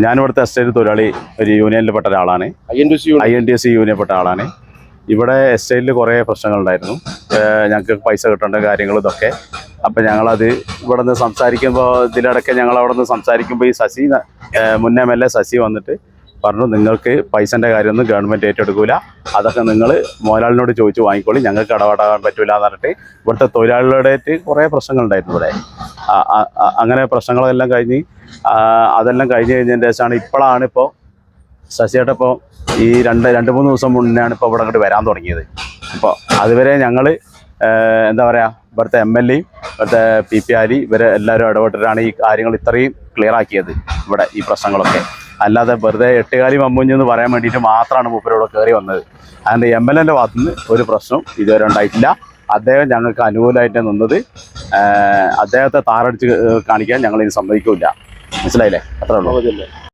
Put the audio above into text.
ഞാനിവിടുത്തെ estate തൊഴിലാളി ഒരു യൂണിയനിൽപ്പെട്ട ഒരാളാണ്. INTUC യൂണിയനിൽപ്പെട്ട ആളാണ്. ഇവിടെ എസ്റ്റേറ്റിൽ കുറേ പ്രശ്നങ്ങളുണ്ടായിരുന്നു. ഞങ്ങൾക്ക് പൈസ കിട്ടേണ്ട കാര്യങ്ങളും ഇതൊക്കെ. അപ്പം ഞങ്ങളത് ഇവിടെ നിന്ന് സംസാരിക്കുമ്പോൾ ഇതിലിടയ്ക്ക് ഞങ്ങൾ അവിടെ നിന്ന് സംസാരിക്കുമ്പോൾ ഈ ശശി മുൻ MLA ശശി വന്നിട്ട് പറഞ്ഞു, നിങ്ങൾക്ക് പൈസൻ്റെ കാര്യമൊന്നും ഗവൺമെൻറ് ഏറ്റെടുക്കില്ല, അതൊക്കെ നിങ്ങൾ മുതലാളിനോട് ചോദിച്ച് വാങ്ങിക്കോളി, ഞങ്ങൾക്ക് ഇടപെടാൻ പറ്റില്ല എന്ന് പറഞ്ഞിട്ട് ഇവിടുത്തെ തൊഴിലാളികളുടെ കുറേ പ്രശ്നങ്ങളുണ്ടായിരുന്നു ഇവിടെ. അങ്ങനെ പ്രശ്നങ്ങളെല്ലാം കഴിഞ്ഞ് അതെല്ലാം കഴിഞ്ഞ് കഴിഞ്ഞതിൻ്റെ ശേഷമാണ് ഇപ്പോൾ ശശിയേട്ട ഇപ്പോൾ ഈ രണ്ട് മൂന്ന് ദിവസം മുന്നെയാണ് ഇപ്പോൾ ഇവിടെ അങ്ങോട്ട് വരാൻ തുടങ്ങിയത്. അപ്പോൾ അതുവരെ ഞങ്ങൾ എന്താ പറയുക, ഇവിടുത്തെ MLA ഇവിടുത്തെ PP ആരി ഇവരെ എല്ലാവരും ഇടപെട്ടിട്ടാണ് ഈ കാര്യങ്ങൾ ഇത്രയും ക്ലിയർ ആക്കിയത് ഇവിടെ ഈ പ്രശ്നങ്ങളൊക്കെ. അല്ലാതെ വെറുതെ എട്ടുകാലി മമ്മൂഞ്ഞെന്ന് പറയാൻ വേണ്ടിയിട്ട് മാത്രമാണ് മൂപ്പരോട് കയറി വന്നത്. അതിൻ്റെ MLAൻ്റെ ഭാഗത്തുനിന്ന് ഒരു പ്രശ്നം ഇതുവരെ ഉണ്ടായിട്ടില്ല. അദ്ദേഹം ഞങ്ങൾക്ക് അനുകൂലമായിട്ട് നിന്നത്. അദ്ദേഹത്തെ താറടിച്ച് കാണിക്കാൻ ഞങ്ങളിനി സമ്മതിക്കില്ല. മനസ്സിലായില്ലേ? അത്രേ ഉള്ളൂ.